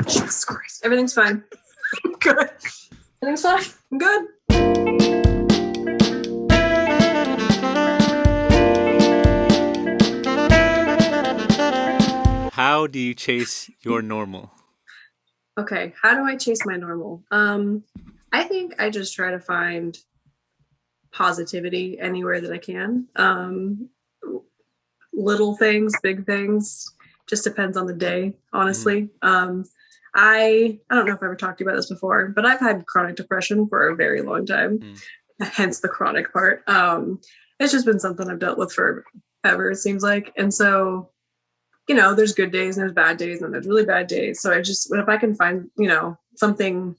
Jesus Christ. Everything's fine. Good. Everything's fine. I'm good. How do you chase your normal? Okay, how do I chase my normal? I think I just try to find positivity anywhere that I can. Little things, big things, just depends on the day, honestly. I don't know if I ever talked to you about this before, but I've had chronic depression for a very long time, hence the chronic part. It's just been something I've dealt with forever, it seems like. And so, you know, there's good days and there's bad days and there's really bad days. So if I can find, you know, something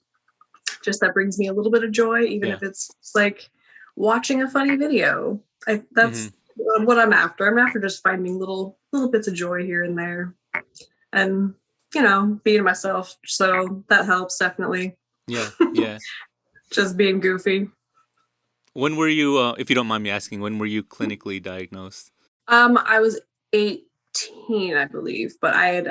just that brings me a little bit of joy, even if it's like watching a funny video, that's what I'm after. I'm after just finding little bits of joy here and there, and you know, being myself. So that helps definitely. Yeah. Just being goofy. When were you, if you don't mind me asking, when were you clinically diagnosed? I was 18, I believe, but I had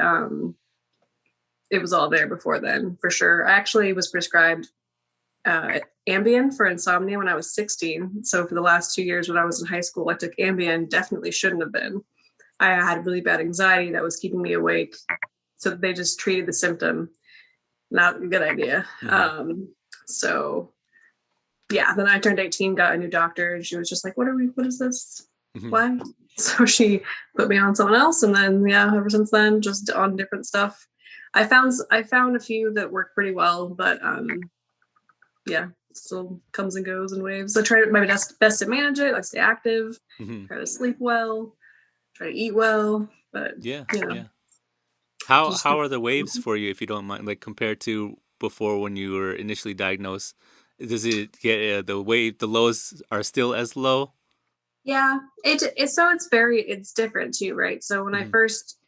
it was all there before then for sure. I actually was prescribed Ambien for insomnia when I was 16. So for the last 2 years when I was in high school, I took Ambien. Definitely shouldn't have been. I had really bad anxiety that was keeping me awake. So they just treated the symptom. Not a good idea. So yeah, then I turned 18, got a new doctor, and she was just like, what is this? Why? So she put me on someone else, and then ever since then, just on different stuff. I found a few that work pretty well, but still comes and goes in waves. I try my best to manage it. I stay active, try to sleep well, try to eat well, but How are the waves for you, if you don't mind, like compared to before when you were initially diagnosed? Does it get the lows are still as low? Yeah, it's different too, right? So when I first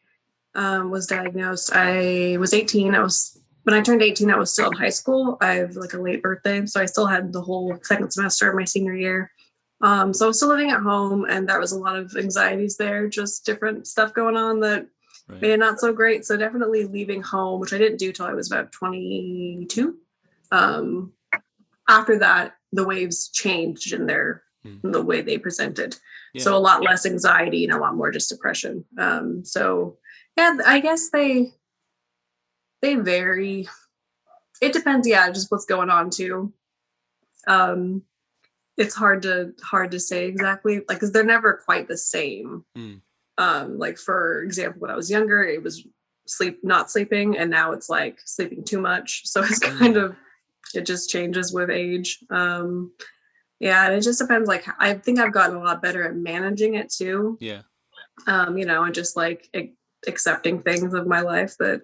was diagnosed, I was 18. When I turned 18, I was still in high school. I have like a late birthday, so I still had the whole second semester of my senior year. So I was still living at home, and there was a lot of anxieties there, just different stuff going on that made it not so great. So definitely leaving home, which I didn't do till I was about 22. After that, the waves changed in the way they presented. So a lot less anxiety and a lot more just depression. So yeah, I guess they vary. It depends, just what's going on too. It's hard to say exactly, like, because they're never quite the same. Like for example, when I was younger, it was not sleeping, and now it's like sleeping too much. So it's kind of, it just changes with age. And it just depends. Like, I think I've gotten a lot better at managing it too. And just like accepting things of my life that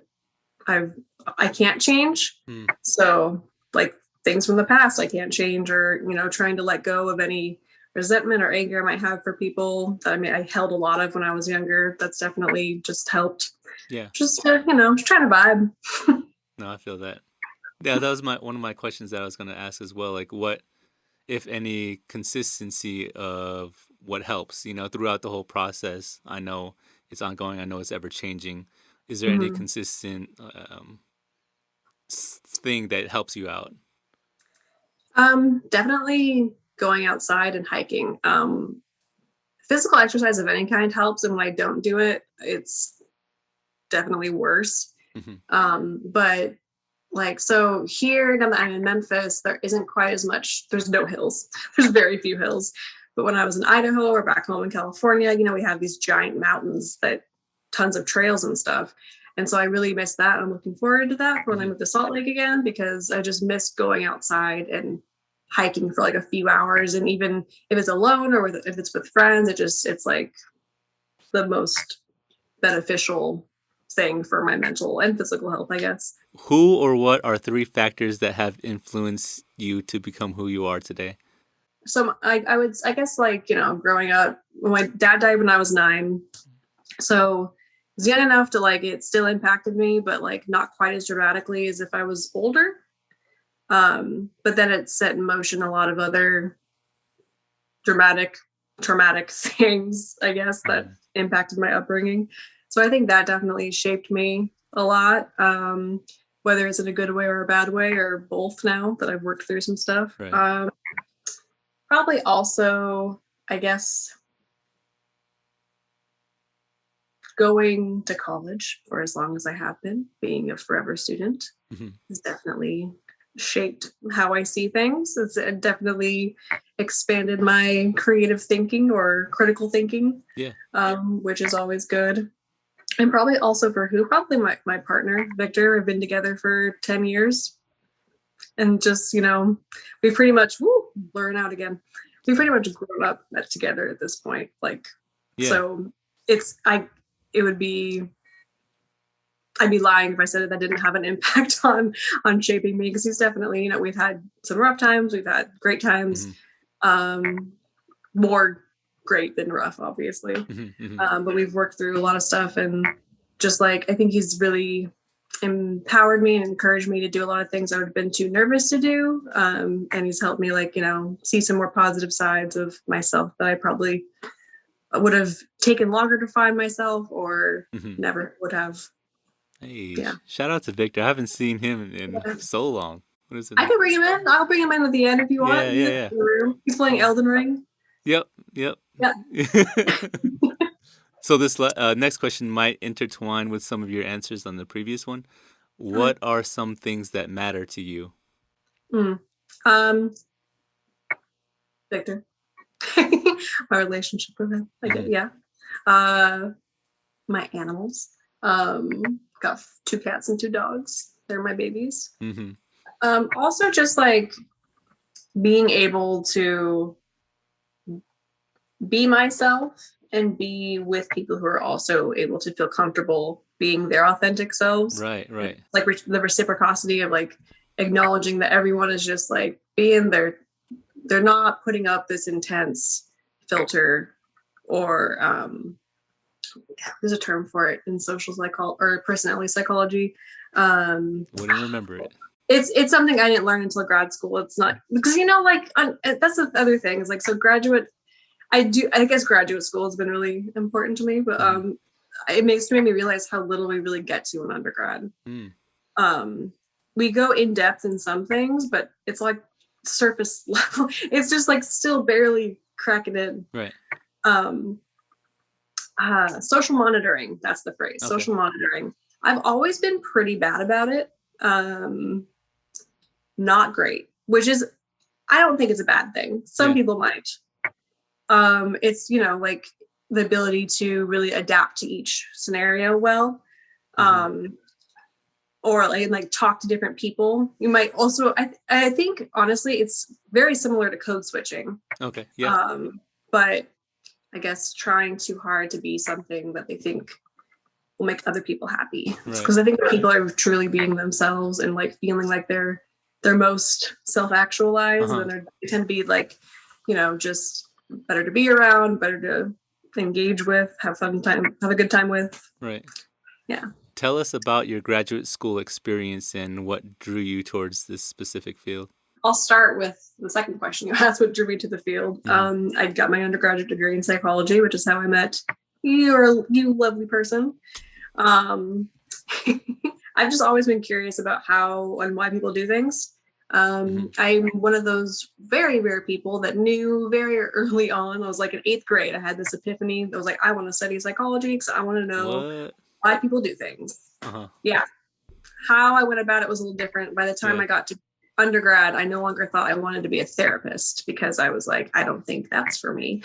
I can't change. So like things from the past I can't change, or trying to let go of any resentment or anger I might have for people that I held a lot of when I was younger. That's definitely just helped. Just just trying to vibe. No, I feel that. Yeah, that was one of my questions that I was going to ask as well. Like, what, if any, consistency of what helps, throughout the whole process? I know it's ongoing. I know it's ever changing. Is there any consistent thing that helps you out? Definitely going outside and hiking. Physical exercise of any kind helps, and when I don't do it, it's definitely worse. But like, so here, now that I'm in Memphis, there isn't quite as much. There's no hills. There's very few hills. But when I was in Idaho or back home in California, we have these giant mountains that tons of trails and stuff. And so I really miss that. I'm looking forward to that for when I move to Salt Lake again, because I just miss going outside and hiking for like a few hours. And even if it's alone or if it's with friends, it's like the most beneficial thing for my mental and physical health, I guess. Who or what are 3 factors that have influenced you to become who you are today? So I guess, like, growing up, my dad died when I was 9. So I was young enough to, like, it still impacted me, but like not quite as dramatically as if I was older. But then it set in motion a lot of other traumatic things, I guess, that impacted my upbringing. So I think that definitely shaped me a lot, whether it's in a good way or a bad way or both now that I've worked through some stuff. Right. Probably also, I guess, going to college for as long as I have been, being a forever student, has definitely shaped how I see things. It's definitely expanded my creative thinking or critical thinking, Yeah. which is always good. And probably also for probably my partner, Victor. We've been together for 10 years. And just, we pretty much, blurring out again. We pretty much grew up together at this point. Like, Yeah. so I'd be lying if I said that didn't have an impact on shaping me, because he's definitely, we've had some rough times, we've had great times, more great than rough, obviously. But we've worked through a lot of stuff, and just like, I think he's really empowered me and encouraged me to do a lot of things I would have been too nervous to do. And he's helped me, like, see some more positive sides of myself that I probably would have taken longer to find myself or never would have. Hey, yeah. Shout out to Victor. I haven't seen him in so long. What is it? I can bring him in. I'll bring him in at the end if you want. Yeah. He's playing Elden Ring. Yep. Yeah. So this next question might intertwine with some of your answers on the previous one. What are some things that matter to you? Victor. My relationship with him. Yeah. My animals. Got 2 cats and 2 dogs. They're my babies. Also just like being able to be myself and be with people who are also able to feel comfortable being their authentic selves. Right. Like the reciprocity of like acknowledging that everyone is just like being they're not putting up this intense filter or there's a term for it in social psychology or personality psychology. Wouldn't remember it. It's something I didn't learn until grad school. It's not because that's the other thing. Is like, so I guess graduate school has been really important to me, but it made me realize how little we really get to in undergrad. We go in depth in some things, but it's like surface level. It's just like still barely cracking in. Right. Social monitoring, that's the phrase. Okay. Social monitoring. I've always been pretty bad about it. Not great, which is, I don't think it's a bad thing. Some people might. It's, like the ability to really adapt to each scenario well. Or like talk to different people. You might also, I think honestly, it's very similar to code switching. Okay. Yeah. But I guess trying too hard to be something that they think will make other people happy. Because I think people are truly being themselves and like feeling like they're most self-actualized, and they tend to be like, just better to be around, better to engage with, have a good time with. Right. Yeah. Tell us about your graduate school experience and what drew you towards this specific field. I'll start with the second question you asked, what drew me to the field. I got my undergraduate degree in psychology, which is how I met you lovely person. I've just always been curious about how and why people do things. I'm one of those very rare people that knew very early on. I was like in 8th grade. I had this epiphany. I was like, I want to study psychology because I want to know why people do things. Yeah. How I went about it was a little different. By the time I got to undergrad, I no longer thought I wanted to be a therapist because I was like, I don't think that's for me.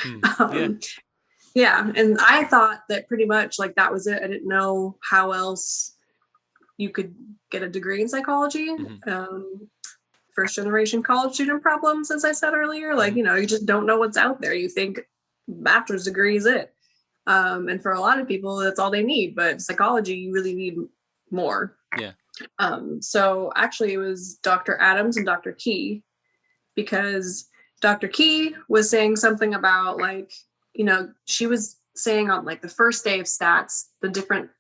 Yeah. And I thought that pretty much like that was it. I didn't know how else you could get a degree in psychology. First generation college student problems, as I said earlier, like, you just don't know what's out there. You think bachelor's degree is it. And for a lot of people, that's all they need. But psychology, you really need more. Yeah. So actually it was Dr. Adams and Dr. Key, because Dr. Key was saying something about like, she was saying on like the first day of stats, the different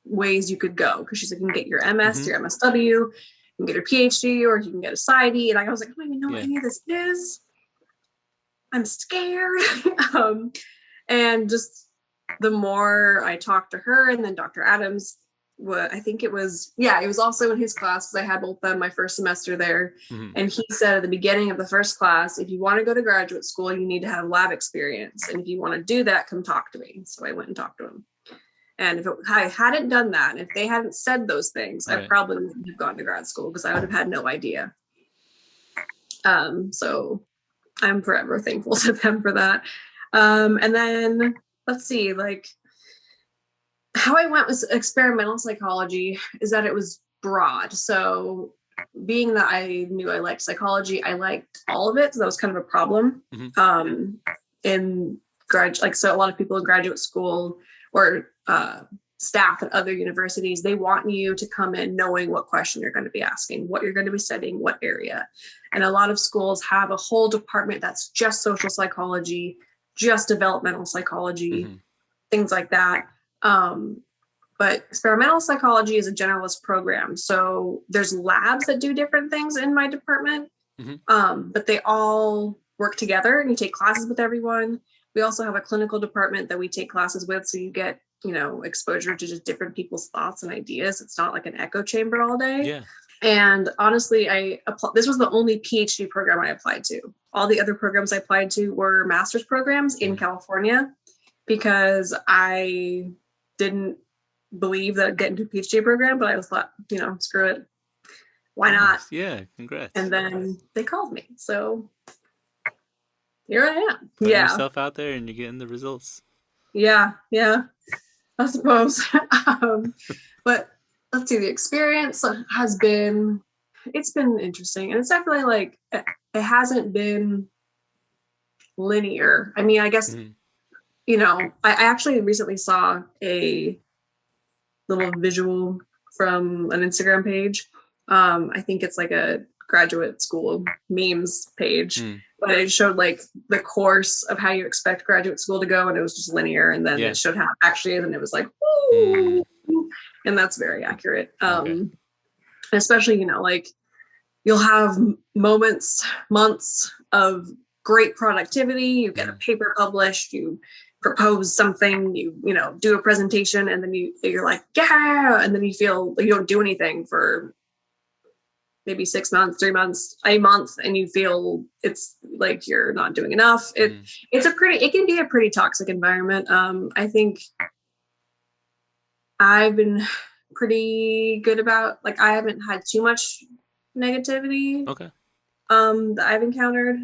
ways you could go. Because she's like, you can get your MS, your MSW, you can get your PhD, or you can get a PsyD. And I was like, I don't even know what any of this is. I'm scared. And just the more I talked to her and then Dr. Adams, I think it was also in his class because I had both of them my first semester there. Mm-hmm. And he said at the beginning of the first class, if you want to go to graduate school, you need to have lab experience. And if you want to do that, come talk to me. So I went and talked to him. And if I hadn't done that, if they hadn't said those things, Right. I probably wouldn't have gone to grad school because I would have had no idea. So I'm forever thankful to them for that. And then let's see, like how I went with experimental psychology is that it was broad. So being that I knew I liked psychology, I liked all of it. So that was kind of a problem. Mm-hmm. In so a lot of people in graduate school or staff at other universities, they want you to come in knowing what question you're going to be asking, what you're going to be studying, what area. And a lot of schools have a whole department that's just social psychology, just developmental psychology, Mm-hmm. things like that. But experimental psychology is a generalist program. So there's labs that do different things in my department, but they all work together and you take classes with everyone. We also have a clinical department that we take classes with. So you get, exposure to just different people's thoughts and ideas. It's not like an echo chamber all day. Yeah. And honestly, this was the only PhD program I applied to. All the other programs I applied to were master's programs in California because I didn't believe that I'd get into a PhD program, but I was thought, screw it. Why not? Yeah, congrats. And then they called me. So here I am. Putting yourself out there and you're getting the results. Yeah, I suppose. But let's see, the experience it's been interesting. And it's definitely like, it hasn't been linear. I mean, I guess, I actually recently saw a little visual from an Instagram page. I think it's like a graduate school memes page, but it showed like the course of how you expect graduate school to go, and it was just linear, and then it showed how it actually is, and it was like, woo! And that's very accurate. Especially, like you'll have moments, months of great productivity, you get a paper published, you propose something, you do a presentation, and then you're like, yeah, and then you feel like you don't do anything for maybe 6 months, 3 months, a month, and you feel it's like you're not doing enough. It can be a pretty toxic environment. I think I've been pretty good about, like, I haven't had too much negativity. Okay. That I've encountered.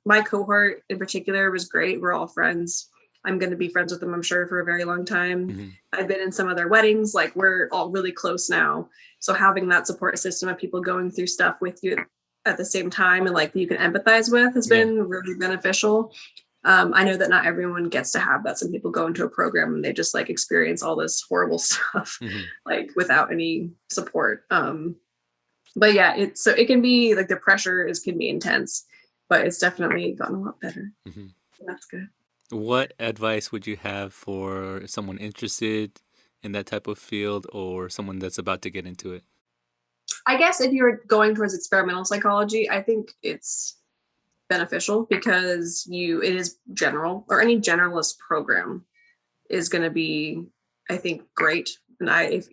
My cohort in particular was great. We're all friends. I'm going to be friends with them, I'm sure, for a very long time. I've been in some of their weddings. Like, we're all really close now. So having that support system of people going through stuff with you at the same time and like you can empathize with has been really beneficial. I know that not everyone gets to have that. Some people go into a program and they just like experience all this horrible stuff like without any support. But yeah, it can be like the pressure can be intense, but it's definitely gotten a lot better. That's good. What advice would you have for someone interested in that type of field or someone that's about to get into it? I guess if you're going towards experimental psychology, I think it's beneficial because it is general, or any generalist program is going to be, I think, great. And if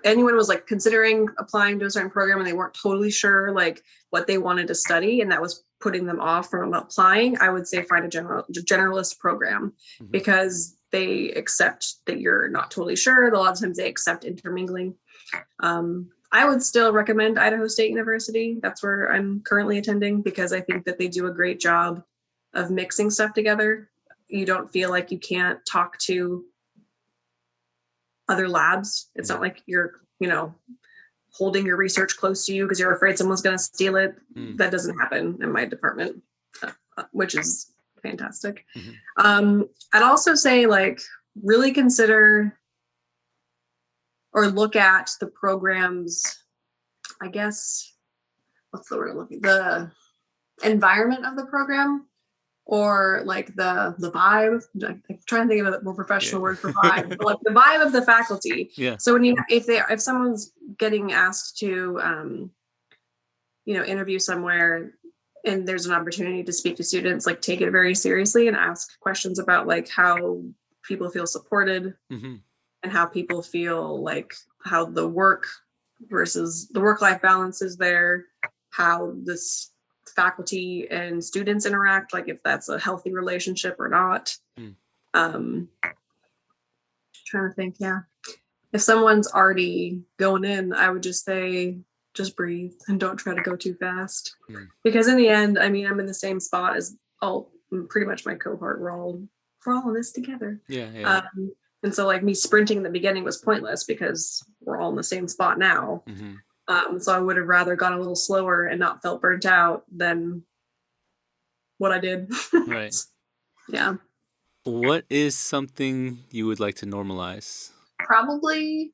anyone was like considering applying to a certain program and they weren't totally sure like what they wanted to study and that was putting them off from applying, I would say find a generalist program because they accept that you're not totally sure. A lot of times they accept intermingling. I would still recommend Idaho State University. That's where I'm currently attending because I think that they do a great job of mixing stuff together. You don't feel like you can't talk to other labs. It's not like you're, holding your research close to you because you're afraid someone's going to steal it. That doesn't happen in my department, which is fantastic. I'd also say like really consider or look at the programs, I guess, what's the word I'm looking, the environment of the program, or like the vibe. I'm trying to think of a more professional word for vibe, but like the vibe of the faculty. So if someone's getting asked to, interview somewhere and there's an opportunity to speak to students, like take it very seriously and ask questions about like how people feel supported Mm-hmm. and how people feel like how the work versus the work-life balance is there, how this faculty and students interact, like if that's a healthy relationship or not. Mm. Trying to think, yeah. If someone's already going in, I would just say, just breathe and don't try to go too fast. Mm. Because in the end, I mean, I'm in the same spot as all pretty much my cohort. We're all in this together. Yeah. And so like me sprinting in the beginning was pointless because we're all in the same spot now. Mm-hmm. So I would have rather gone a little slower and not felt burnt out than what I did. Right. Yeah. What is something you would like to normalize? Probably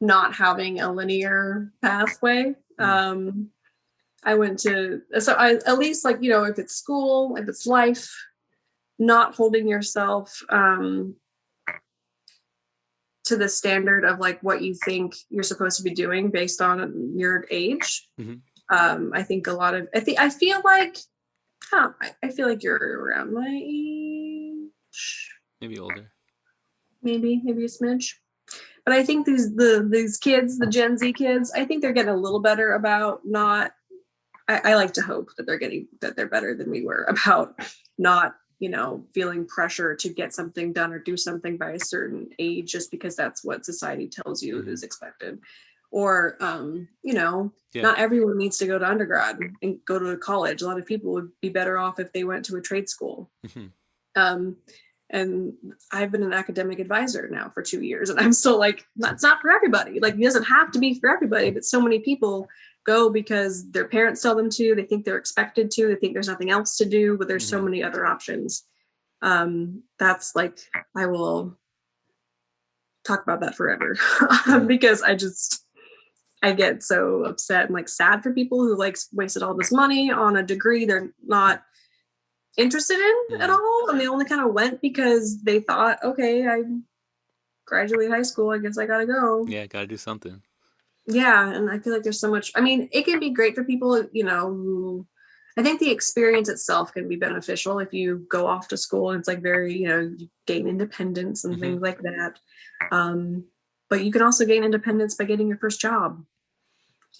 not having a linear pathway. I went to, so I, at least like, you know, if it's school, if it's life, not holding yourself to the standard of like what you think you're supposed to be doing based on your age. Mm-hmm. I think a lot of, I feel like, I feel like you're around my age. Maybe older. Maybe a smidge. But I think these kids, the Gen Z kids, I think they're getting a little better about not, I like to hope that they're better than we were about not, you know, feeling pressure to get something done or do something by a certain age just because that's what society tells you is expected. Or, you know, not everyone needs to go to undergrad and go to college. A lot of people would be better off if they went to a trade school. Mm-hmm. And I've been an academic advisor now for 2 years, and I'm still like, that's not for everybody. Like, it doesn't have to be for everybody, but so many people go because their parents tell them to, they think they're expected to, they think there's nothing else to do, but there's so many other options. That's like, I will talk about that forever because I get so upset and like sad for people who like wasted all this money on a degree they're not interested in at all, and they only kind of went because they thought, okay, I graduate high school, I guess I gotta go. Yeah, gotta do something. Yeah, and I feel like there's so much, I mean, it can be great for people, you know, who, I think the experience itself can be beneficial if you go off to school and it's like very, you know, you gain independence and things like that. But you can also gain independence by getting your first job,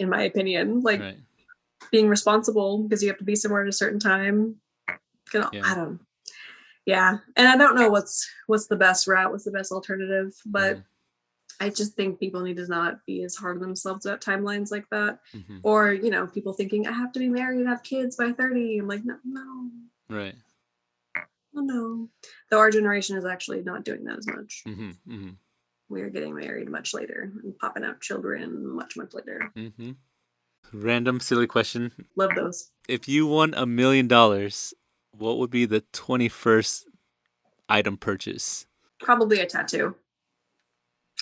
in my opinion, like being responsible because you have to be somewhere at a certain time. I don't. Yeah, and I don't know what's the best route, what's the best alternative, but I just think people need to not be as hard on themselves about timelines like that, or you know, people thinking I have to be married and have kids by 30. I'm like, no, right, no. Though our generation is actually not doing that as much. Mm-hmm. We are getting married much later and popping out children much later. Random silly question. Love those. If you won $1 million, what would be the 21st item purchase? Probably a tattoo.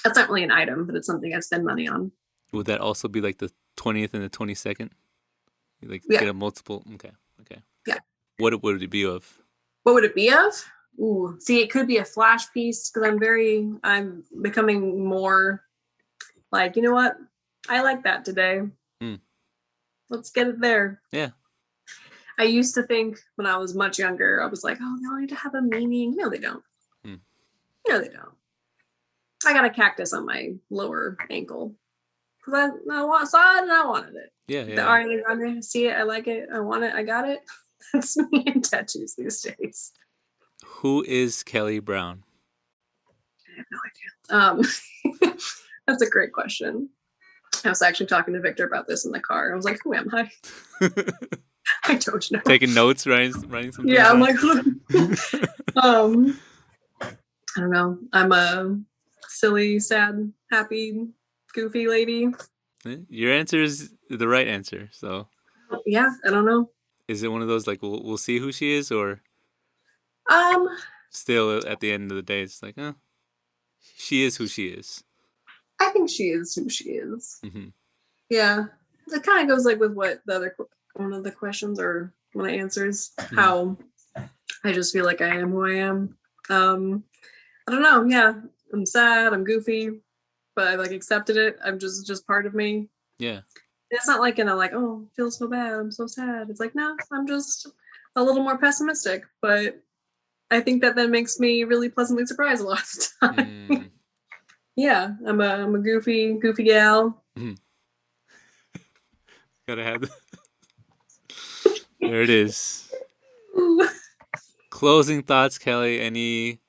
That's not really an item, but it's something I spend money on. Would that also be like the 20th and the 22nd? You like get a multiple? Okay. Yeah. What would it be of? What would it be of? Ooh, see, it could be a flash piece because I'm becoming more like, you know what? I like that today. Let's get it there. Yeah. I used to think when I was much younger, I was like, oh, they all need to have a meaning. No, they don't. No, they don't. I got a cactus on my lower ankle because I saw it and I wanted it. Yeah. The Ariana Grande, see it, I like it, I want it, I got it. That's me in tattoos these days. Who is Kellie Brown? I have no idea. That's a great question. I was actually talking to Victor about this in the car. I was like, who am I? I don't know. Taking notes, writing something. Yeah, I'm like, I don't know. I'm a silly, sad, happy, goofy lady. Your answer is the right answer. So yeah, I don't know. Is it one of those like we'll see who she is, or still at the end of the day it's like, she is who she is? I think she is who she is. Yeah, it kind of goes like with what the other one of the questions or one of the answers. How I just feel like I am who I am. I don't know. Yeah, I'm sad. I'm goofy, but I like accepted it. I'm just part of me. Yeah. It's not like, like, oh, I feel so bad. I'm so sad. It's like, no, I'm just a little more pessimistic, but I think that makes me really pleasantly surprised a lot of the time. Yeah, I'm a goofy gal. Gotta have there it is. Closing thoughts, Kelly. Any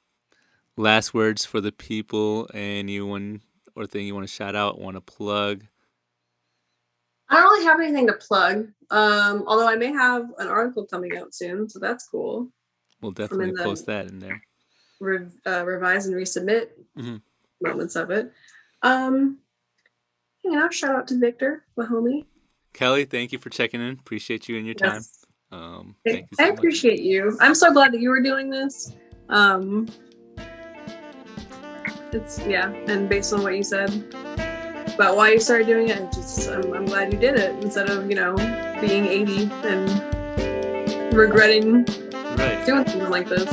last words for the people? Anyone or thing you want to shout out, want to plug? I don't really have anything to plug. Although I may have an article coming out soon, so that's cool. We'll definitely post that in there. Revise and resubmit moments of it. Shout out to Victor, my homie. Kelly, thank you for checking in. Appreciate you and your time. Thank you so much. I appreciate you. I'm so glad that you were doing this. And based on what you said about why you started doing it, I'm glad you did it instead of being 80 and regretting doing something like this.